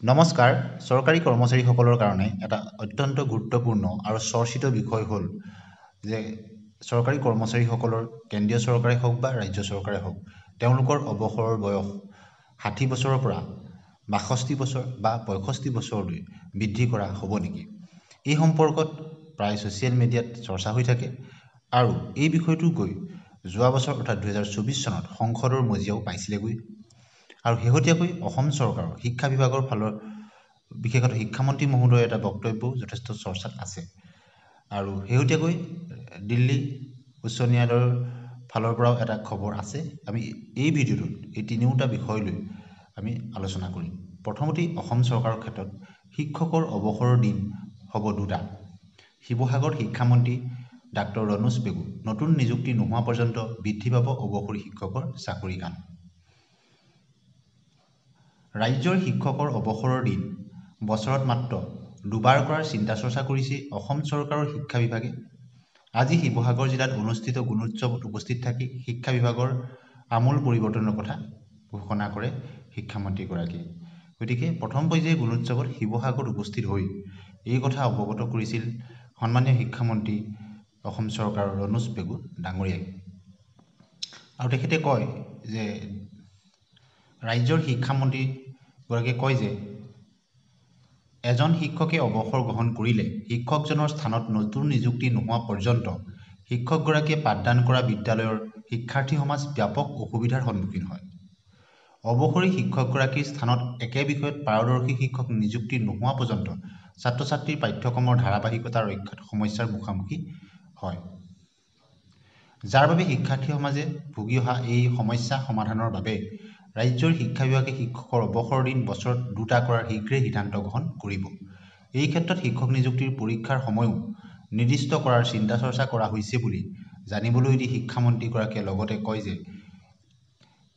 নমস্কাৰ চৰকাৰী কৰ্মচাৰীসকলৰ কাৰণে এটা অত্যন্ত গুৰুত্বপূৰ্ণ আৰু চৰ্চিত বিষয় হ'ল যে চৰকাৰী কৰ্মচাৰীসকলৰ কেন্দ্ৰীয় চৰকাৰে হওক বা ৰাজ্য চৰকাৰে হওক তেওঁলোকৰ অৱসৰৰ বয়স 60 বছৰৰ পৰা 62 বছৰ বা 65 বছৰলৈ বৃদ্ধি কৰা হ'ব নেকি এই সম্পৰ্কত প্ৰায় ছ'চিয়েল মিডিয়াত চৰ্চা হৈ থাকে আৰু এই বিষয়টো গৈ যোৱা বছৰ অৰ্থাৎ 2024 চনত সংসদৰ মজিয়াও পাইছিলেগৈ আৰু শেহতীয়াকৈ অসম চৰকাৰৰ শিক্ষা বিভাগৰ ফালৰ বিশেষকৈ শিক্ষামন্ত্ৰী মহোদয়ৰ এটা বক্তব্য যথেষ্ট চৰ্চাত আছে আৰু শেহতীয়াকৈ দিল্লী উচ্চ ন্যায়ালয়ৰ ফালৰ পৰাও এটা খবৰ আছে আমি এই ভিডিঅ'টোত এই তিনিওটা বিষয় লৈ আমি আলোচনা কৰিম প্ৰথমতে অসম চৰকাৰৰ ক্ষেত্ৰত শিক্ষকৰ অৱসৰৰ দিন হ'ব দুটা শিৱসাগৰ শিক্ষামন্ত্ৰী ডাক্তৰ ৰণোজ পেগু নতুন নিযুক্তি নোহোৱা পৰ্যন্ত বৃদ্ধি পাব অৱসৰী শিক্ষকৰ চাকৰিকাল ৰাজ্যৰ শিক্ষকৰ অৱসৰৰ দিন বছৰত মাত্ৰ দুবাৰ কৰাৰ চিন্তা চৰ্চা কৰিছে অসম চৰকাৰৰ শিক্ষা বিভাগে আজি শিৱসাগৰ জিলাত অনুষ্ঠিত গুণোৎসৱত উপস্থিত থাকি শিক্ষা বিভাগৰ আমূল পৰিৱৰ্তনৰ কথা ঘোষণা কৰে শিক্ষামন্ত্ৰীগৰাকীয়ে গতিকে প্ৰথম পৰ্যায়ে গুণোৎসৱত শিৱসাগৰত উপস্থিত হৈ এই কথা অৱগত কৰিছিল সন্মানীয় শিক্ষামন্ত্ৰী অসম চৰকাৰৰ ৰণোজ পেগু ডাঙৰীয়াই আৰু তেখেতে কয় যে ৰাজ্যৰ শিক্ষামন্ত্ৰীগৰাকীয়ে কয় যে এজন শিক্ষকে অৱসৰ গ্ৰহণ কৰিলে শিক্ষকজনৰ স্থানত নতুন নিযুক্তি নোহোৱা পৰ্যন্ত শিক্ষকগৰাকীয়ে পাঠদান কৰা বিদ্যালয়ৰ শিক্ষাৰ্থী সমাজ ব্যাপক অসুবিধাৰ সন্মুখীন হয় অৱসৰী শিক্ষকগৰাকীৰ স্থানত একে বিষয়ত পাৰদৰ্শী শিক্ষক নিযুক্তি নোহোৱা পৰ্যন্ত ছাত্ৰ ছাত্ৰীৰ পাঠ্যক্ৰমৰ ধাৰাবাহিকতা ৰক্ষাত সমস্যাৰ মুখামুখি হয় যাৰ বাবে শিক্ষাৰ্থী সমাজে ভুগি অহা এই সমস্যা সমাধানৰ বাবে ৰাজ্যৰ শিক্ষা বিভাগে শিক্ষকৰ অৱসৰৰ দিন বছৰত দুটা কৰাৰ শীঘ্ৰেই সিদ্ধান্ত গ্ৰহণ কৰিব এই ক্ষেত্ৰত শিক্ষক নিযুক্তিৰ পৰীক্ষাৰ সময়ও নিৰ্দিষ্ট কৰাৰ চিন্তা চৰ্চা কৰা হৈছে বুলি জানিবলৈ দি শিক্ষামন্ত্ৰীগৰাকীয়ে লগতে কয় যে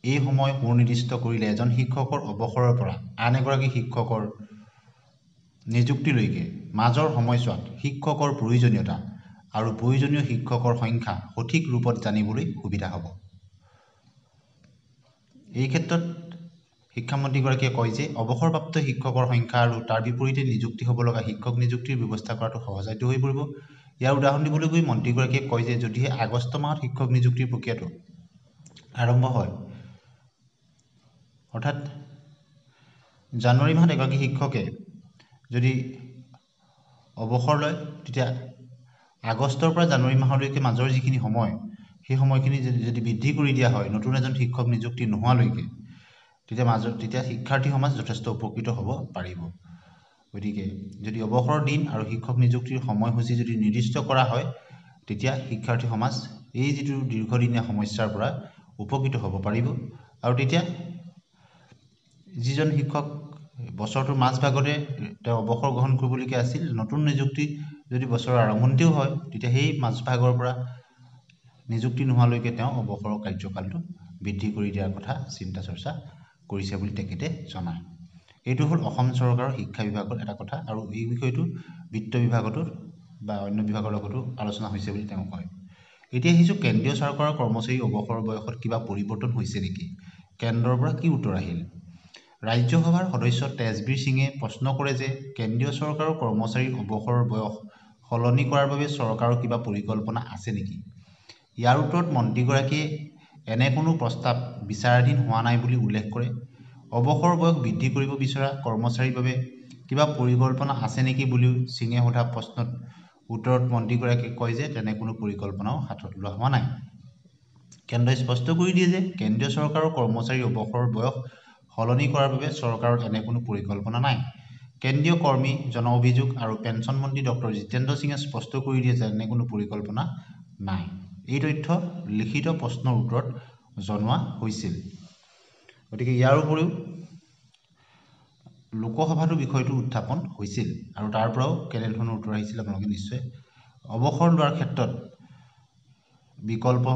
এই সময় সুনিৰ্দিষ্ট কৰিলে এজন শিক্ষকৰ অৱসৰৰ পৰা আন এগৰাকী শিক্ষকৰ নিযুক্তিলৈকে মাজৰ সময়ছোৱাত শিক্ষকৰ প্ৰয়োজনীয়তা আৰু প্ৰয়োজনীয় শিক্ষকৰ সংখ্যা সঠিক ৰূপত জানিবলৈ সুবিধা হ'ব এই ক্ষেত্ৰত শিক্ষামন্ত্ৰীগৰাকীয়ে কয় যে অৱসৰপ্ৰাপ্ত শিক্ষকৰ সংখ্যা আৰু তাৰ বিপৰীতে নিযুক্তি হ'ব লগা শিক্ষক নিযুক্তিৰ ব্যৱস্থা কৰাটো সহজসাধ্য হৈ পৰিব ইয়াৰ উদাহৰণ দিবলৈ গৈ মন্ত্ৰীগৰাকীয়ে কয় যে যদিহে আগষ্ট মাহত শিক্ষক নিযুক্তিৰ প্ৰক্ৰিয়াটো আৰম্ভ হয় অৰ্থাৎ জানুৱাৰী মাহত এগৰাকী শিক্ষকে যদি অৱসৰ লয় তেতিয়া আগষ্টৰ পৰা জানুৱাৰী মাহলৈকে মাজৰ যিখিনি সময় সেই সময়খিনি যদি বৃদ্ধি কৰি দিয়া হয় নতুন এজন শিক্ষক নিযুক্তি নোহোৱালৈকে তেতিয়া শিক্ষাৰ্থী সমাজ যথেষ্ট উপকৃত হ'ব পাৰিব গতিকে যদি অৱসৰৰ দিন আৰু শিক্ষক নিযুক্তিৰ সময়সূচী যদি নিৰ্দিষ্ট কৰা হয় তেতিয়া শিক্ষাৰ্থী সমাজ এই যিটো দীৰ্ঘদিনীয়া সমস্যাৰ পৰা উপকৃত হ'ব পাৰিব আৰু তেতিয়া যিজন শিক্ষক বছৰটোৰ মাজভাগতে তেওঁ অৱসৰ গ্ৰহণ কৰিবলগীয়া আছিল নতুন নিযুক্তি যদি বছৰৰ আৰম্ভণিতেও হয় তেতিয়া সেই মাজভাগৰ পৰা নিযুক্তি নোহোৱালৈকে তেওঁ অৱসৰৰ কাৰ্যকালটো বৃদ্ধি কৰি দিয়াৰ কথা চিন্তা চৰ্চা কৰিছে বুলি তেখেতে জনায় এইটো হ'ল অসম চৰকাৰৰ শিক্ষা বিভাগৰ এটা কথা আৰু এই বিষয়টো বিত্ত বিভাগতো বা অন্য বিভাগৰ লগতো আলোচনা হৈছে বুলি তেওঁ কয় এতিয়া আহিছোঁ কেন্দ্ৰীয় চৰকাৰৰ কৰ্মচাৰী অৱসৰৰ বয়সত কিবা পৰিৱৰ্তন হৈছে নেকি কেন্দ্ৰৰ পৰা কি উত্তৰ আহিল ৰাজ্যসভাৰ সদস্য তেজবীৰ সিঙে প্ৰশ্ন কৰে যে কেন্দ্ৰীয় চৰকাৰৰ কৰ্মচাৰীৰ অৱসৰৰ বয়স সলনি কৰাৰ বাবে চৰকাৰৰ কিবা পৰিকল্পনা আছে নেকি ইয়াৰ উত্তৰত মন্ত্ৰীগৰাকীয়ে এনে কোনো প্ৰস্তাৱ বিচাৰাধীন হোৱা নাই বুলি উল্লেখ কৰে অৱসৰ বয়স বৃদ্ধি কৰিব বিচৰা কৰ্মচাৰীৰ বাবে কিবা পৰিকল্পনা আছে নেকি বুলিও সিঙে সোধা প্ৰশ্নত উত্তৰত মন্ত্ৰীগৰাকীয়ে কয় যে তেনে কোনো পৰিকল্পনাও হাতত লোৱা হোৱা নাই কেন্দ্ৰই স্পষ্ট কৰি দিয়ে যে কেন্দ্ৰীয় চৰকাৰৰ কৰ্মচাৰীৰ অৱসৰৰ বয়স সলনি কৰাৰ বাবে চৰকাৰৰ এনে কোনো পৰিকল্পনা নাই কেন্দ্ৰীয় কৰ্মী জন অভিযোগ আৰু পেঞ্চন মন্ত্ৰী ডক্টৰ জিতেন্দ্ৰ সিঙে স্পষ্ট কৰি দিয়ে যে এনে কোনো পৰিকল্পনা নাই এই তথ্য লিখিত প্ৰশ্নৰ উত্তৰত জনোৱা হৈছিল গতিকে ইয়াৰ উপৰিও লোকসভাতো বিষয়টো উত্থাপন হৈছিল আৰু তাৰ পৰাও কেনেধৰণৰ উত্তৰ আহিছিল আপোনালোকে নিশ্চয় অৱসৰ লোৱাৰ ক্ষেত্ৰত বিকল্প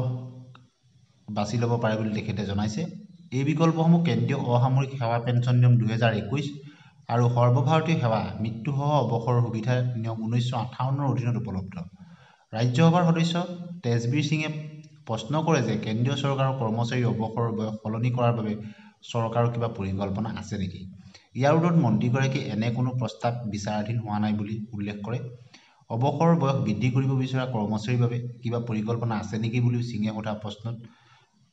বাছি ল'ব পাৰে বুলি তেখেতে জনাইছে এই বিকল্পসমূহ কেন্দ্ৰীয় অসামৰিক সেৱা পেঞ্চন নিয়ম 2021 আৰু সৰ্বভাৰতীয় সেৱা মৃত্যুসহ অৱসৰৰ সুবিধা নিয়ম 1958ৰ অধীনত উপলব্ধ ৰাজ্যসভাৰ সদস্য তেজবীৰ সিঙে প্ৰশ্ন কৰে যে কেন্দ্ৰীয় চৰকাৰৰ কৰ্মচাৰীৰ অৱসৰৰ বয়স সলনি কৰাৰ বাবে চৰকাৰৰ কিবা পৰিকল্পনা আছে নেকি ইয়াৰ ওপৰত মন্ত্ৰীগৰাকীয়ে এনে কোনো প্ৰস্তাৱ বিচাৰাধীন হোৱা নাই বুলি উল্লেখ কৰে। অৱসৰ বয়স বৃদ্ধি কৰিব বিচৰা কৰ্মচাৰীৰ বাবে কিবা পৰিকল্পনা আছে নেকি বুলিও সিঙে সোধা প্ৰশ্নত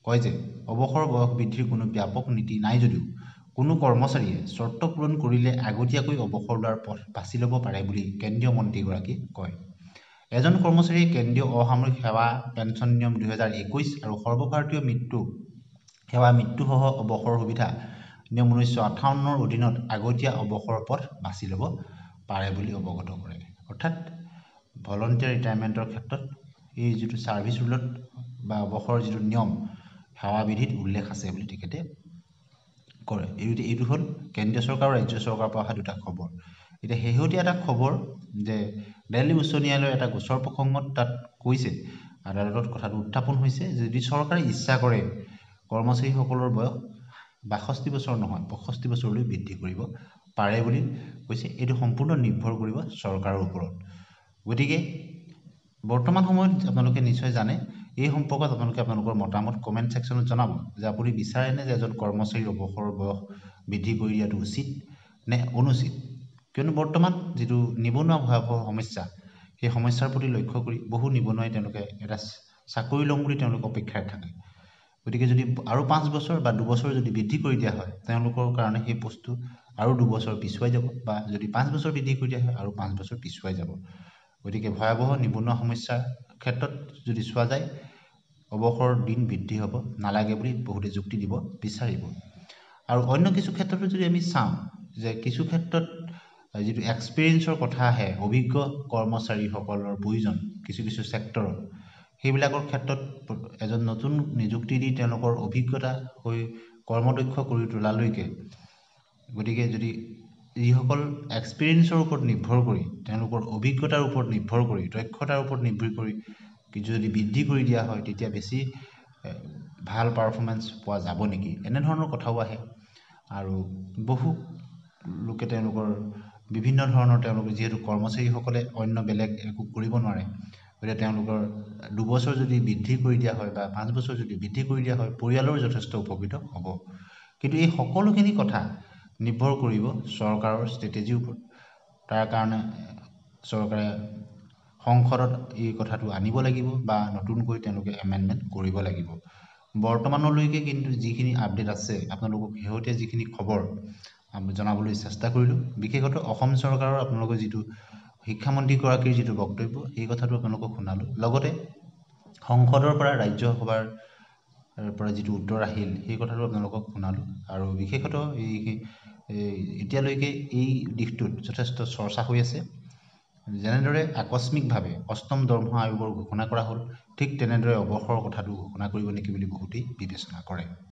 কয় যে অৱসৰ বয়স বৃদ্ধিৰ কোনো ব্যাপক নীতি নাই যদিও কোনো কৰ্মচাৰীয়ে চৰ্ত পূৰণ কৰিলে আগতীয়াকৈ অৱসৰ লোৱাৰ পথ বাছি ল'ব পাৰে বুলি কেন্দ্ৰীয় মন্ত্ৰীগৰাকীয়ে কয়। এজন কৰ্মচাৰীয়ে কেন্দ্ৰীয় অসামৰিক সেৱা পেঞ্চন নিয়ম 2021 আৰু সৰ্বভাৰতীয় সেৱা মৃত্যুসহ অৱসৰ সুবিধা নিয়ম 1958ৰ অধীনত আগতীয়া অৱসৰৰ পথ বাছি ল'ব পাৰে বুলি অৱগত কৰে। অৰ্থাৎ ভলণ্টিয়াৰ ৰিটায়াৰমেণ্টৰ ক্ষেত্ৰত এই যিটো ছাৰ্ভিচ ৰুলত বা অৱসৰৰ যিটো নিয়ম সেৱা বিধিত উল্লেখ আছে বুলি তেখেতে কৰে। এইটো হ'ল কেন্দ্ৰীয় চৰকাৰ আৰু ৰাজ্য চৰকাৰৰ পৰা অহা দুটা খবৰ। এতিয়া শেহতীয়া এটা খবৰ যে দিল্লী উচ্চ ন্যায়ালয়ৰ এটা গোচৰ প্ৰসংগত তাত কৈছে, আদালতত কথাটো উত্থাপন হৈছে, যদি চৰকাৰে ইচ্ছা কৰে কৰ্মচাৰীসকলৰ বয়স 62 বছৰ নহয় 65 বছৰলৈ বৃদ্ধি কৰিব পাৰে বুলি কৈছে। এইটো সম্পূৰ্ণ নিৰ্ভৰ কৰিব চৰকাৰৰ ওপৰত। গতিকে বৰ্তমান সময়ত আপোনালোকে নিশ্চয় জানে, এই সম্পৰ্কত আপোনালোকে আপোনালোকৰ মতামত কমেণ্ট ছেকশ্যনত জনাব যে আপুনি বিচাৰেনে যে এজন কৰ্মচাৰীৰ অৱসৰৰ বয়স বৃদ্ধি কৰি দিয়াটো উচিত নে অনুচিত। কিয়নো বৰ্তমান যিটো নিবনুৱা ভয়াৱহ সমস্যা, সেই সমস্যাৰ প্ৰতি লক্ষ্য কৰি বহু নিবনুৱাই তেওঁলোকে এটা চাকৰি ল'ম বুলি তেওঁলোক অপেক্ষাত থাকে। গতিকে যদি আৰু 5 বছৰ বা 2 বছৰ যদি বৃদ্ধি কৰি দিয়া হয়, তেওঁলোকৰ কাৰণে সেই বস্তু আৰু 2 বছৰ পিছুৱাই যাব, বা যদি 5 বছৰ বৃদ্ধি কৰি দিয়া হয় আৰু 5 বছৰ পিছুৱাই যাব। গতিকে ভয়াৱহ নিবনুৱা সমস্যাৰ ক্ষেত্ৰত যদি চোৱা যায়, অৱসৰৰ দিন বৃদ্ধি হ'ব নালাগে বুলি বহুতে যুক্তি দিব বিচাৰিব। আৰু অন্য কিছু ক্ষেত্ৰতো যদি আমি চাওঁ যে কিছু ক্ষেত্ৰত যিটো এক্সপিৰিয়েঞ্চৰ কথা আহে, অভিজ্ঞ কৰ্মচাৰীসকলৰ প্ৰয়োজন কিছু ছেক্টৰত, সেইবিলাকৰ ক্ষেত্ৰত এজন নতুন নিযুক্তি দি তেওঁলোকৰ অভিজ্ঞতা হৈ কৰ্মদক্ষ কৰি তোলালৈকে, গতিকে যদি যিসকল এক্সপিৰিয়েঞ্চৰ ওপৰত নিৰ্ভৰ কৰি, তেওঁলোকৰ অভিজ্ঞতাৰ ওপৰত নিৰ্ভৰ কৰি, দক্ষতাৰ ওপৰত নিৰ্ভৰ কৰি যদি বৃদ্ধি কৰি দিয়া হয়, তেতিয়া বেছি ভাল পাৰফৰ্মেঞ্চ পোৱা যাব নেকি, এনেধৰণৰ কথাও আহে। আৰু বহু লোকে তেওঁলোকৰ বিভিন্ন ধৰণৰ তেওঁলোকে যিহেতু কৰ্মচাৰীসকলে অন্য বেলেগ একো কৰিব নোৱাৰে, গতিকে তেওঁলোকৰ 2 বছৰ যদি বৃদ্ধি কৰি দিয়া হয় বা 5 বছৰ যদি বৃদ্ধি কৰি দিয়া হয়, পৰিয়ালৰ যথেষ্ট উপকৃত হ'ব। কিন্তু এই সকলোখিনি কথা নিৰ্ভৰ কৰিব চৰকাৰৰ ষ্ট্ৰেটেজিৰ ওপৰত। তাৰ কাৰণে চৰকাৰে সংসদত এই কথাটো আনিব লাগিব বা নতুনকৈ তেওঁলোকে এমেণ্ডমেণ্ট কৰিব লাগিব। বৰ্তমানলৈকে কিন্তু যিখিনি আপডেট আছে, আপোনালোকক শেহতীয়া যিখিনি খবৰ আমি জনাবলৈ চেষ্টা কৰিলোঁ। বিশেষতঃ অসম চৰকাৰৰ আপোনালোকৰ যিটো শিক্ষামন্ত্ৰীগৰাকীৰ যিটো বক্তব্য, এই কথাটো আপোনালোকক শুনালোঁ। লগতে সংসদৰ পৰা ৰাজ্যসভাৰ পৰা যিটো উত্তৰ আহিল, সেই কথাটো আপোনালোকক শুনালোঁ। আৰু বিশেষতঃ এতিয়ালৈকে এই দিশটোত যথেষ্ট চৰ্চা হৈ আছে। যেনেদৰে আকস্মিকভাৱে 8ম দৰমহা আয়োগৰ ঘোষণা কৰা হ'ল, ঠিক তেনেদৰে অৱসৰৰ কথাটো ঘোষণা কৰিব নেকি বুলি বহুতেই বিবেচনা কৰে।